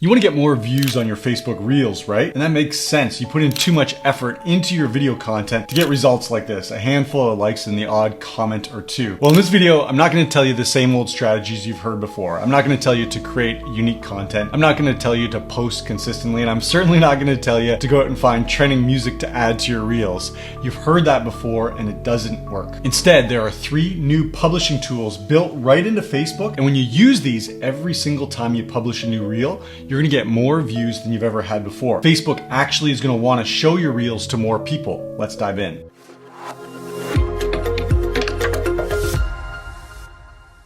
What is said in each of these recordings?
You want to get more views on your Facebook Reels, right? And that makes sense. You put in too much effort into your video content to get results like this, a handful of likes and the odd comment or two. Well, in this video, I'm not going to tell you the same old strategies you've heard before. I'm not going to tell you to create unique content. I'm not going to tell you to post consistently, and I'm certainly not going to tell you to go out and find trending music to add to your Reels. You've heard that before and it doesn't work. Instead, there are 3 new publishing tools built right into Facebook, and when you use these every single time you publish a new Reel, you're going to get more views than you've ever had before. Facebook actually is going to want to show your Reels to more people. Let's dive in.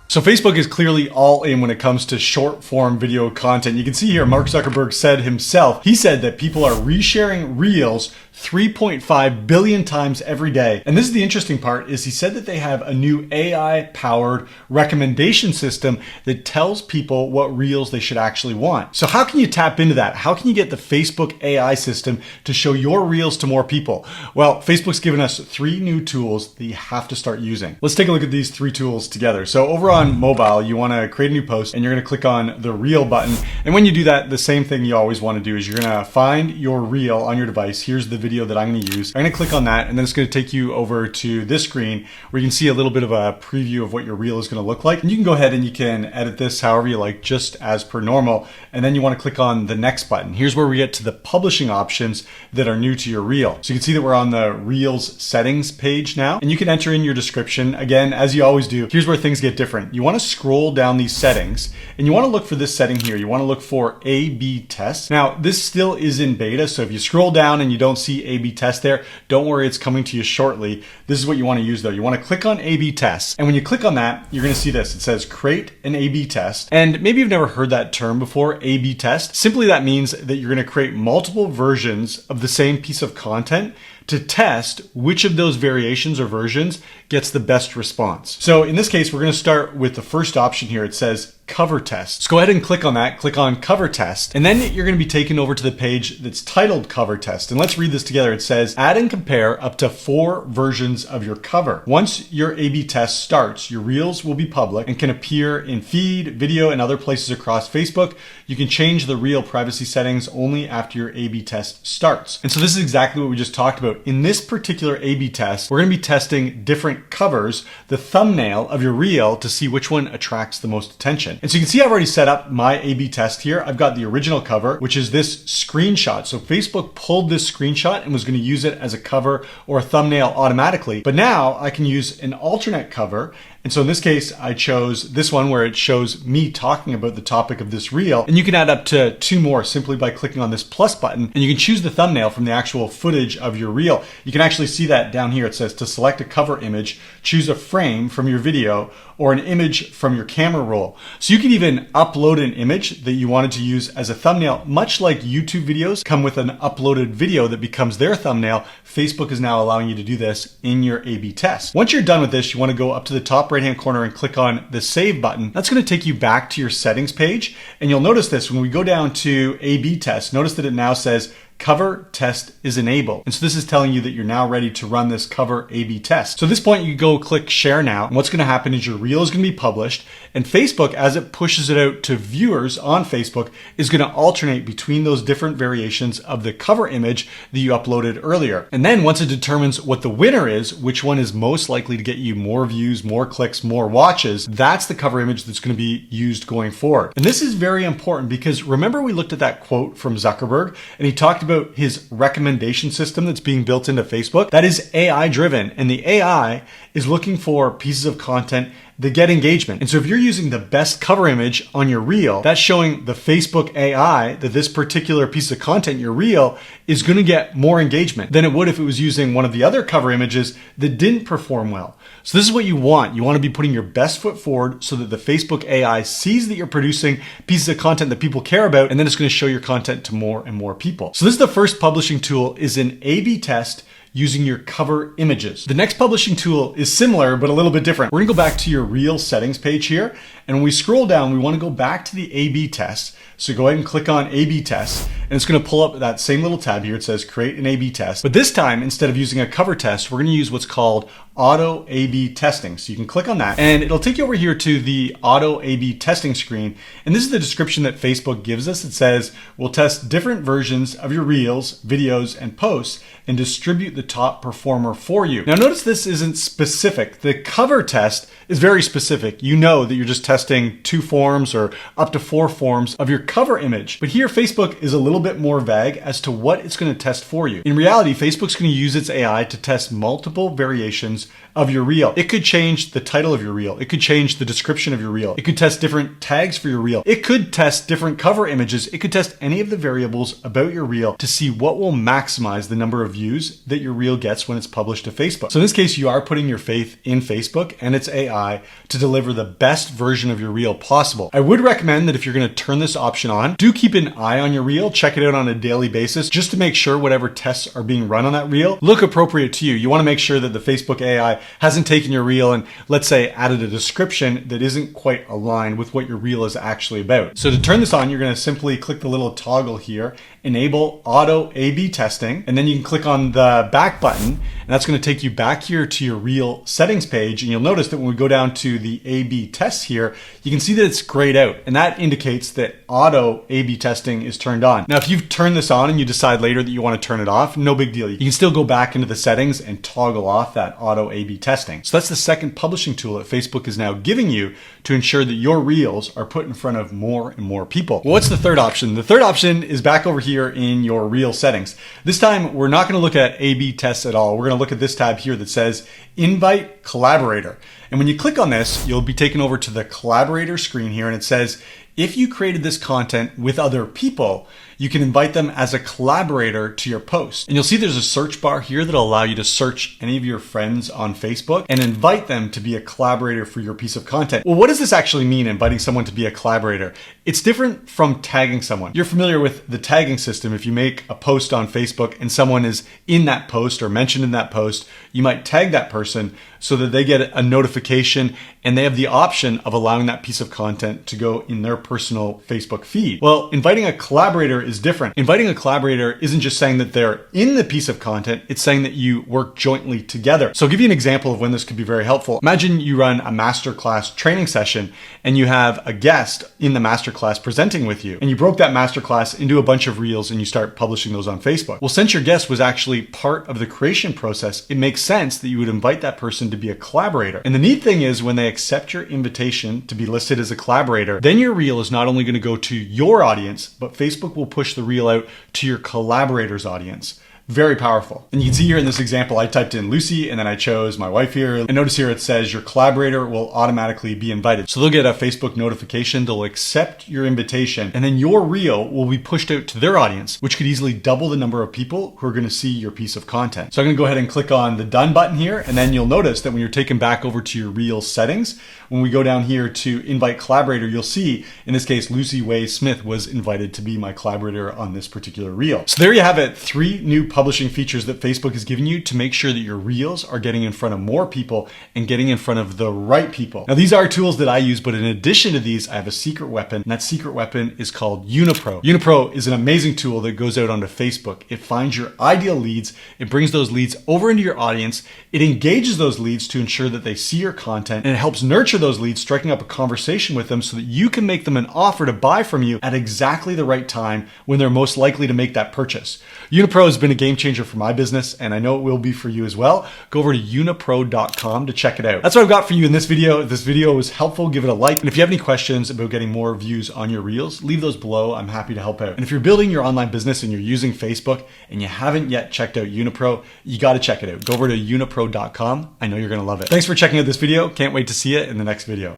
So Facebook is clearly all in when it comes to short form video content. You can see here, Mark Zuckerberg said himself, he said that people are resharing Reels 3.5 billion times every day. And this is the interesting part, is he said that they have a new AI powered recommendation system that tells people what Reels they should actually want. So how can you tap into that? How can you get the Facebook AI system to show your Reels to more people? Well, Facebook's given us 3 new tools that you have to start using. Let's take a look at these 3 tools together. So over on mobile, you want to create a new post and you're going to click on the Reel button. And when you do that, the same thing you always want to do is you're going to find your Reel on your device. Here's the video that I'm going to use. I'm going to click on that, and then it's going to take you over to this screen where you can see a little bit of a preview of what your Reel is going to look like. And you can go ahead and you can edit this however you like, just as per normal. And then you want to click on the next button. Here's where we get to the publishing options that are new to your Reel. So you can see that we're on the Reels settings page now, and you can enter in your description. Again, as you always do, here's where things get different. You want to scroll down these settings and you want to look for this setting here. You want to look for A/B test. Now, this still is in beta, so if you scroll down and you don't see A/B test there, don't worry, it's coming to you shortly. This is what you want to use though. You want to click on A/B test, and when you click on that, you're going to see this. It says create an A/B test, and maybe you've never heard that term before, A/B test. Simply that means that you're going to create multiple versions of the same piece of content to test which of those variations or versions gets the best response. So in this case, we're going to start with the first option here. It says cover test. So go ahead and click on that, click on cover test, and then you're going to be taken over to the page that's titled cover test. And let's read this together. It says add and compare up to 4 versions of your cover. Once your A/B test starts, your Reels will be public and can appear in feed, video, and other places across Facebook. You can change the Reel privacy settings only after your A/B test starts. And so this is exactly what we just talked about. In this particular A/B test, we're going to be testing different covers, the thumbnail of your Reel, to see which one attracts the most attention. And so you can see I've already set up my A/B test here. I've got the original cover, which is this screenshot. So Facebook pulled this screenshot and was going to use it as a cover or a thumbnail automatically. But now I can use an alternate cover. And so in this case, I chose this one where it shows me talking about the topic of this Reel. And you can add up to 2 more simply by clicking on this plus button, and you can choose the thumbnail from the actual footage of your Reel. You can actually see that down here. It says to select a cover image, choose a frame from your video or an image from your camera roll. So you can even upload an image that you wanted to use as a thumbnail, much like YouTube videos come with an uploaded video that becomes their thumbnail. Facebook is now allowing you to do this in your A/B test. Once you're done with this, you want to go up to the top right-hand corner and click on the save button. That's going to take you back to your settings page. And you'll notice this when we go down to A/B test, notice that it now says cover test is enabled. And so this is telling you that you're now ready to run this cover A/B test. So at this point, you go click share now. And what's going to happen is your Reel is going to be published, and Facebook, as it pushes it out to viewers on Facebook, is going to alternate between those different variations of the cover image that you uploaded earlier. And then once it determines what the winner is, which one is most likely to get you more views, more clicks, more watches, that's the cover image that's going to be used going forward. And this is very important because remember we looked at that quote from Zuckerberg, and he talked about his recommendation system that's being built into Facebook. That is AI driven, and the AI is looking for pieces of content that get engagement. And so if you're using the best cover image on your Reel, that's showing the Facebook AI that this particular piece of content, your Reel, is going to get more engagement than it would if it was using one of the other cover images that didn't perform well. So this is what you want. You want to be putting your best foot forward so that the Facebook AI sees that you're producing pieces of content that people care about, and then it's going to show your content to more and more people. So this is the first publishing tool, is an A/B test using your cover images. The next publishing tool is similar, but a little bit different. We're gonna go back to your Reel settings page here, And when we scroll down, we want to go back to the A/B test. So go ahead and click on A/B test, and it's going to pull up that same little tab here. It says create an A/B test. But this time, instead of using a cover test, we're going to use what's called auto A/B testing. So you can click on that and it'll take you over here to the auto A/B testing screen. And this is the description that Facebook gives us. It says, we'll test different versions of your Reels, videos, and posts and distribute the top performer for you. Now notice this isn't specific. The cover test is very specific. You know that you're just testing 2 forms or up to 4 forms of your cover image. But here Facebook is a little bit more vague as to what it's going to test for you. In reality, Facebook's going to use its AI to test multiple variations of your reel. It could change the title of your reel. It could change the description of your reel. It could test different tags for your reel. It could test different cover images. It could test any of the variables about your reel to see what will maximize the number of views that your reel gets when it's published to Facebook. So in this case, you are putting your faith in Facebook and its AI to deliver the best version of your reel possible. I would recommend that if you're going to turn this option on, do keep an eye on your reel. Check it out on a daily basis just to make sure whatever tests are being run on that reel look appropriate to you. You want to make sure that the Facebook AI hasn't taken your reel and, let's say, added a description that isn't quite aligned with what your reel is actually about. So to turn this on, you're going to simply click the little toggle here, enable auto A/B testing, and then you can click on the back button, and that's going to take you back here to your reel settings page. And you'll notice that when we go down to the A/B tests here, you can see that it's grayed out, and that indicates that auto A/B testing is turned on. Now, if you've turned this on and you decide later that you want to turn it off, no big deal. You can still go back into the settings and toggle off that auto A/B testing. So that's the second publishing tool that Facebook is now giving you to ensure that your reels are put in front of more and more people. Well, what's the third option? The third option is back over here in your reel settings. This time, we're not going to look at A/B tests at all. We're going to look at this tab here that says Invite Collaborator. And when you click on this, you'll be taken over to the Collaborator screen here, and it says, if you created this content with other people, you can invite them as a collaborator to your post. And you'll see there's a search bar here that'll allow you to search any of your friends on Facebook and invite them to be a collaborator for your piece of content. Well, what does this actually mean, inviting someone to be a collaborator? It's different from tagging someone. You're familiar with the tagging system. If you make a post on Facebook and someone is in that post or mentioned in that post, you might tag that person so that they get a notification and they have the option of allowing that piece of content to go in their personal Facebook feed. Well, inviting a collaborator is different. Inviting a collaborator isn't just saying that they're in the piece of content, it's saying that you work jointly together. So I'll give you an example of when this could be very helpful. Imagine you run a masterclass training session and you have a guest in the masterclass presenting with you, and you broke that masterclass into a bunch of reels and you start publishing those on Facebook. Well, since your guest was actually part of the creation process, it makes sense that you would invite that person to be a collaborator. And the neat thing is, when they accept your invitation to be listed as a collaborator, then your reel is not only going to go to your audience, but Facebook will push the reel out to your collaborators' audience. Very powerful. And you can see here in this example, I typed in Lucy and then I chose my wife here. And notice here it says your collaborator will automatically be invited. So they'll get a Facebook notification, they'll accept your invitation, and then your reel will be pushed out to their audience, which could easily double the number of people who are going to see your piece of content. So I'm going to go ahead and click on the done button here. And then you'll notice that when you're taken back over to your reel settings, when we go down here to invite collaborator, you'll see in this case, Lucy Way Smith was invited to be my collaborator on this particular reel. So there you have it, 3 new publishing features that Facebook is giving you to make sure that your reels are getting in front of more people and getting in front of the right people. Now, these are tools that I use, but in addition to these, I have a secret weapon, and that secret weapon is called Unipro. Unipro is an amazing tool that goes out onto Facebook. It finds your ideal leads, it brings those leads over into your audience, it engages those leads to ensure that they see your content, and it helps nurture those leads, striking up a conversation with them so that you can make them an offer to buy from you at exactly the right time when they're most likely to make that purchase. Unipro has been a game changer for my business, and I know it will be for you as well. Go over to unipro.com to check it out. That's what I've got for you in this video. If this video was helpful, give it a like. And if you have any questions about getting more views on your reels, leave those below. I'm happy to help out. And if you're building your online business and you're using Facebook and you haven't yet checked out Unipro, you got to check it out. Go over to unipro.com. I know you're going to love it. Thanks for checking out this video. Can't wait to see you in the next video.